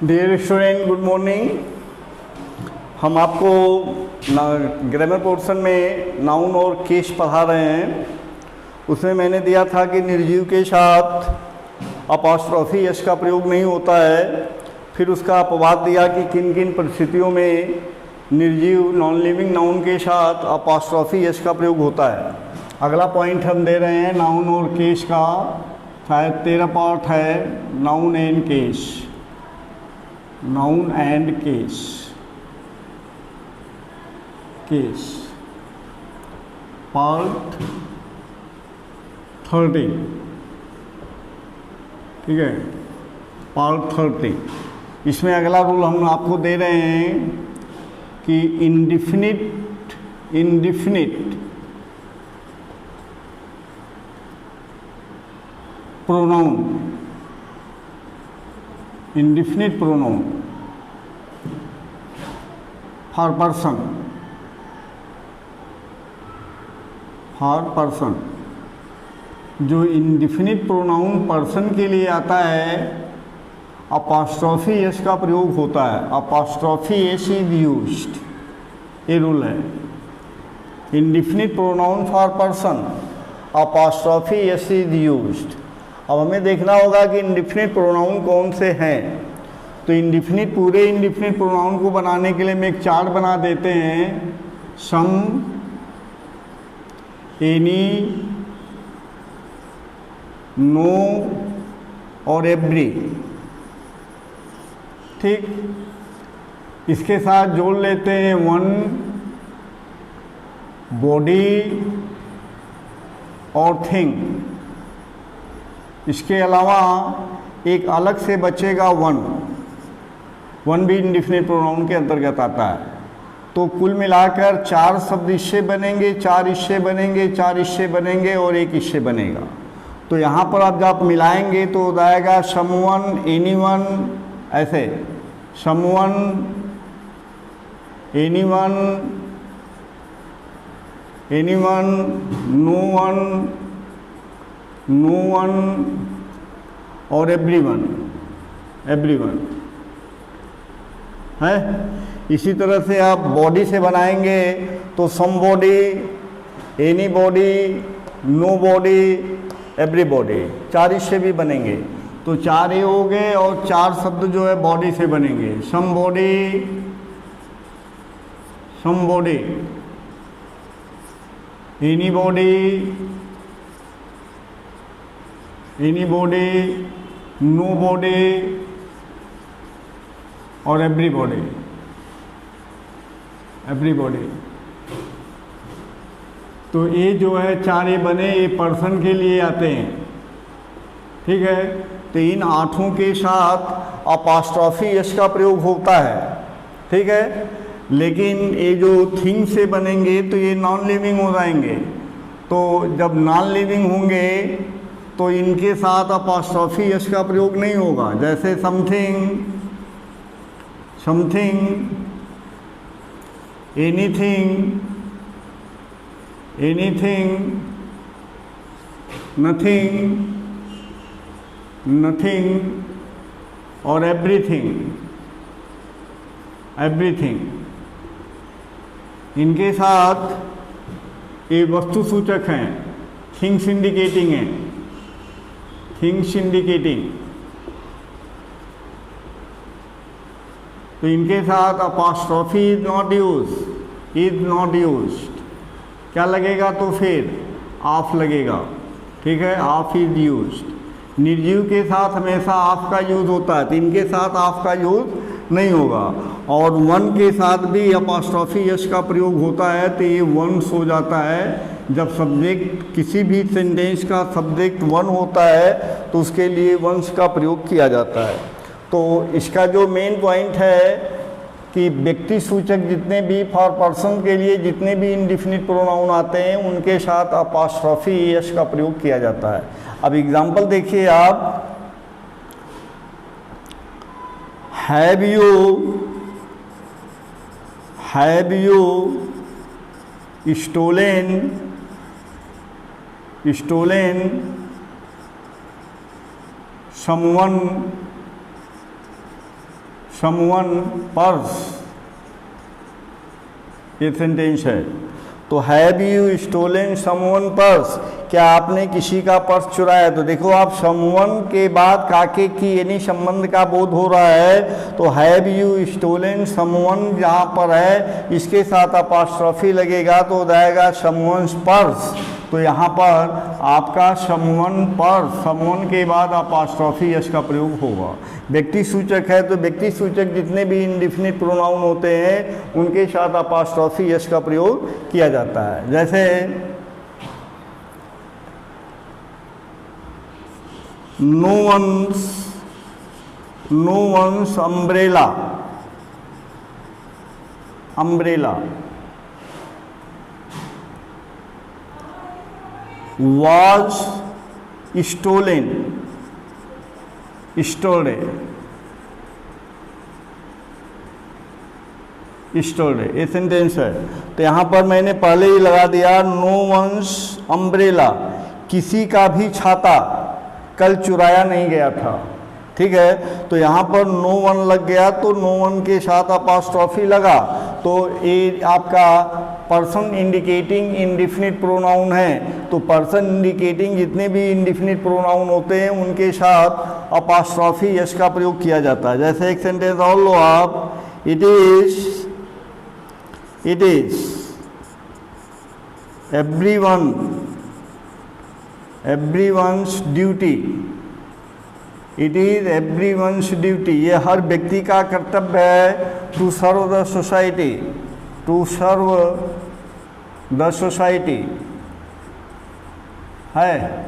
Dear student, good morning. हम आपको grammar portion में नाउन और केस पढ़ा रहे हैं। उसमें मैंने दिया था कि निर्जीव के साथ अपॉस्ट्रोफी यश का प्रयोग नहीं होता है। फिर उसका अपवाद दिया कि किन किन परिस्थितियों में निर्जीव नॉन लिविंग नाउन के साथ अपॉस्ट्रोफी यश का प्रयोग होता है। अगला पॉइंट हम दे रहे हैं नाउन और केस का, शायद 13 पार्ट है, noun and case. Noun and case, case part 30, ठीक है, पार्ट 30। इसमें अगला रूल हम आपको दे रहे हैं कि indefinite pronoun, indefinite pronoun for person, जो इंडिफिनिट प्रोनाउन पर्सन के लिए आता है अपॉस्ट्रोफी एस का प्रयोग होता है। अपॉस्ट्रोफी एस इज यूज्ड, ये रूल है। Indefinite pronoun for person, apostrophe S is used. अब हमें देखना होगा कि इंडिफिनिट प्रोनाउन कौन से हैं। तो पूरे इंडिफिनिट प्रोनाउन को बनाने के लिए हम एक चार्ट बना देते हैं। सम, एनी, नो और एवरी, ठीक। इसके साथ जोड़ लेते हैं वन, बॉडी और थिंग। इसके अलावा एक अलग से बचेगा वन भी इंडिफिनिट प्रोनाउन के अंतर्गत आता है। तो कुल मिलाकर 4 शब्द इससे बनेंगे, 4 इससे बनेंगे, 4 इससे बनेंगे और 1 इससे बनेगा। तो यहाँ पर आप जब मिलाएंगे तो हो जाएगा समवन, एनीवन, ऐसे समवन, एनीवन, नो वन और एवरीवन है। इसी तरह से आप बॉडी से बनाएंगे तो somebody, anybody, nobody, everybody, 4 इससे भी बनेंगे। तो 4 ये हो गए और 4 शब्द जो है बॉडी से बनेंगे। Somebody, anybody, nobody और एवरीबॉडी। तो ये जो है 4 ये बने, ये पर्सन के लिए आते हैं, ठीक है। तो इन 8 के साथ अपॉस्ट्रोफी एस का प्रयोग होता है, ठीक है। लेकिन ये जो थिंग से बनेंगे तो ये नॉन लिविंग हो जाएंगे। तो जब नॉन लिविंग होंगे तो इनके साथ अपॉस्ट्रोफी एस का प्रयोग नहीं होगा। जैसे समथिंग, एनीथिंग, नथिंग और एवरीथिंग। इनके साथ ये वस्तु सूचक हैं, थिंग्स इंडिकेटिंग है, तो इनके साथ अपॉस्ट्रोफी इज नॉट यूज्ड। क्या लगेगा तो फिर ऑफ लगेगा, ठीक है, ऑफ इज यूज्ड। निर्जीव के साथ हमेशा ऑफ का यूज होता है, तो इनके साथ ऑफ का यूज नहीं होगा। और वन के साथ भी अपॉस्ट्रोफी यश का प्रयोग होता है, तो ये वंस हो जाता है। जब सब्जेक्ट, किसी भी सेंटेंस का सब्जेक्ट वन होता है तो उसके लिए वंस का प्रयोग किया जाता है। तो इसका जो मेन पॉइंट है कि व्यक्ति सूचक जितने भी फॉर पर्सन के लिए जितने भी इंडिफिनिट प्रोनाउन आते हैं उनके साथ अपॉस्ट्रोफी एस का प्रयोग किया जाता है। अब एग्जांपल देखिए आप, have you stolen someone someone पर्स, ये सेंटेंस है। तो have you stolen someone purse, क्या आपने किसी का पर्स चुराया? तो देखो आप समवन के बाद काके की यानी संबंध का बोध हो रहा है, तो हैव यू स्टोलन समवन जहाँ पर है इसके साथ अपॉस्ट्रोफी लगेगा तो हो जाएगा समवन्स पर्स। तो यहाँ पर आपका समवन पर्स, समवन के बाद अपॉस्ट्रोफी यस का प्रयोग होगा। व्यक्ति सूचक है तो व्यक्ति सूचक जितने भी इंडिफिनिट प्रोनाउन होते हैं उनके साथ अपॉस्ट्रोफी यस का प्रयोग किया जाता है। जैसे no one's umbrella, umbrella was stolen, ये सेंटेंस है। तो यहाँ पर मैंने पहले ही लगा दिया नो वंस अम्ब्रेला, किसी का भी छाता कल चुराया नहीं गया था, ठीक है। तो यहाँ पर नो वन लग गया तो नो वन के साथ अपॉस्ट्रोफी लगा, तो ये आपका पर्सन इंडिकेटिंग इंडिफिनिट प्रोनाउन है। तो पर्सन इंडिकेटिंग जितने भी इंडिफिनिट प्रोनाउन होते हैं उनके साथ अपॉस्ट्रोफी यस का प्रयोग किया जाता है। जैसे एक सेंटेंस और लो आप, it is everyone's duty, it is everyone's duty, ये हर व्यक्ति का कर्तव्य है to serve the society, to serve the society है,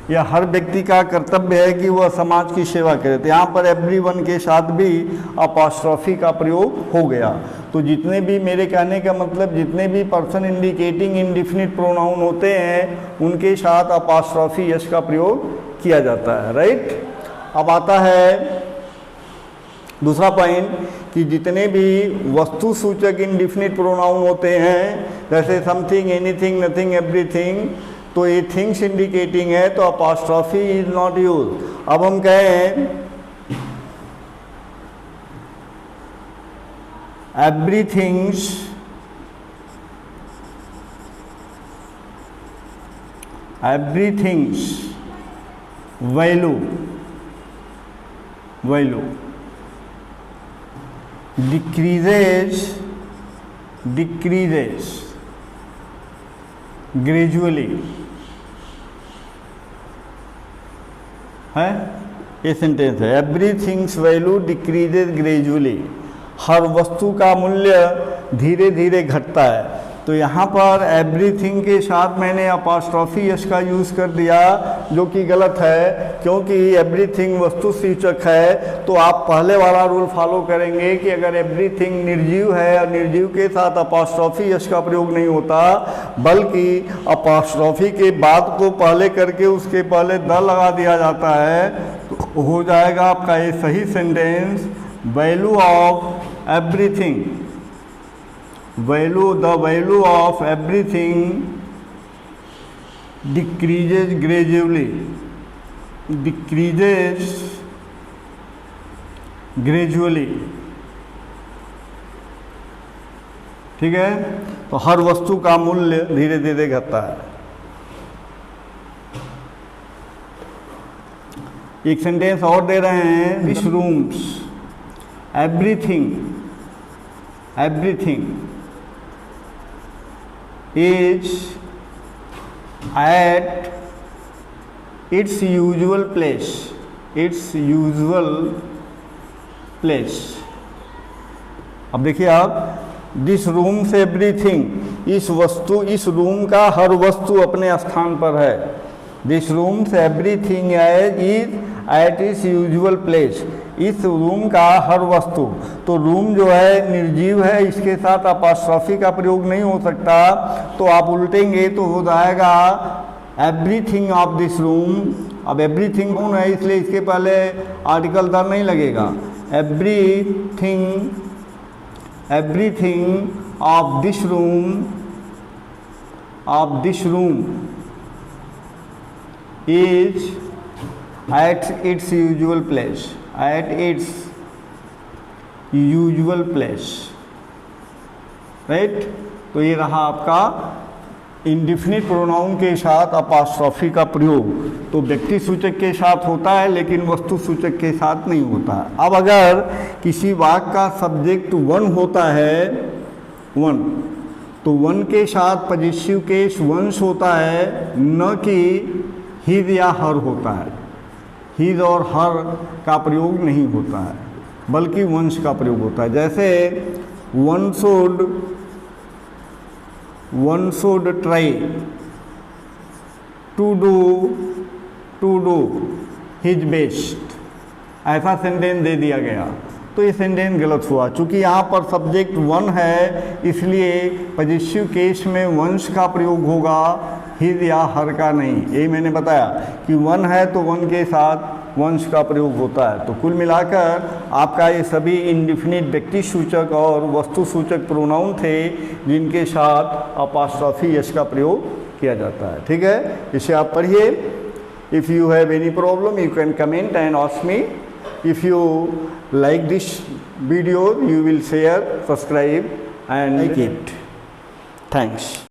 यह हर व्यक्ति का कर्तव्य है कि वह समाज की सेवा करे। तो यहाँ पर एवरीवन के साथ भी अपॉस्ट्रोफी का प्रयोग हो गया। तो जितने भी, मेरे कहने का मतलब जितने भी पर्सन इंडिकेटिंग इंडिफिनिट प्रोनाउन होते हैं उनके साथ अपॉस्ट्रोफी यस का प्रयोग किया जाता है, राइट। अब आता है दूसरा पॉइंट कि जितने भी वस्तु सूचक इंडिफिनिट प्रोनाउन होते हैं जैसे समथिंग, एनीथिंग, नथिंग, एवरीथिंग, तो ये थिंग्स इंडिकेटिंग है तो अपॉस्ट्रोफी इज नॉट यूज। अब हम कहें एवरीथिंग्स वैल्यू decreases gradually है, ये सेंटेंस है। एवरीथिंग्स वैल्यू डिक्रीजेज ग्रेजुअली, हर वस्तु का मूल्य धीरे धीरे घटता है। तो यहाँ पर एवरीथिंग के साथ मैंने अपॉस्ट्रोफी यस का यूज़ कर दिया जो कि गलत है, क्योंकि एवरीथिंग वस्तु सूचक है। तो आप पहले वाला रूल फॉलो करेंगे कि अगर एवरीथिंग निर्जीव है और निर्जीव के साथ अपॉस्ट्रोफी यस का प्रयोग नहीं होता, बल्कि अपॉस्ट्रोफी के बाद को पहले करके उसके पहले द लगा दिया जाता है, तो हो जाएगा आपका ये सही sentence. Value of everything, the value of everything decreases gradually, ठीक है। तो हर वस्तु का मूल्य धीरे धीरे घटता है। एक सेंटेंस और दे रहे हैं, this rooms everything is at its usual place, अब देखिए आप, दिस रूम से एवरीथिंग, इस रूम का हर वस्तु अपने स्थान पर है। दिस रूम से everything is at its usual place, इस रूम का हर वस्तु। तो रूम जो है निर्जीव है, इसके साथ अपॉस्ट्रोफी का प्रयोग नहीं हो सकता, तो आप उल्टेंगे तो हो जाएगा एवरीथिंग ऑफ दिस रूम। अब एवरीथिंग कौन है, इसलिए इसके पहले आर्टिकल दर नहीं लगेगा। Everything of this room is at its usual place, usual place, right. तो ये रहा आपका इंडिफिनिट प्रोनाउन के साथ अपोस्ट्रोफी का प्रयोग। तो व्यक्ति सूचक के साथ होता है लेकिन वस्तु सूचक के साथ नहीं होता है। अब अगर किसी वाक्य का सब्जेक्ट वन होता है, वन, तो वन के साथ पॉजिटिव केस वंश होता है, न कि हिज या हर होता है। हिज और हर का प्रयोग नहीं होता है बल्कि वंश का प्रयोग होता है। जैसे one should try to do his best, ऐसा सेंटेंस दे दिया गया तो ये सेंटेंस गलत हुआ। चूँकि यहाँ पर सब्जेक्ट वन है इसलिए पॉजिटिव केस में वंश का प्रयोग होगा, हिज या हर का नहीं। यही मैंने बताया कि वन है तो वन के साथ वंश का प्रयोग होता है। तो कुल मिलाकर आपका ये सभी इंडिफिनिट व्यक्ति सूचक और वस्तु सूचक प्रोनाउन थे जिनके साथ अपोस्ट्रोफी एस का प्रयोग किया जाता है। ठीक है, इसे आप पढ़िए। If you have any problem you can comment and ask me. If you like this video you will share, subscribe and like it. Thanks.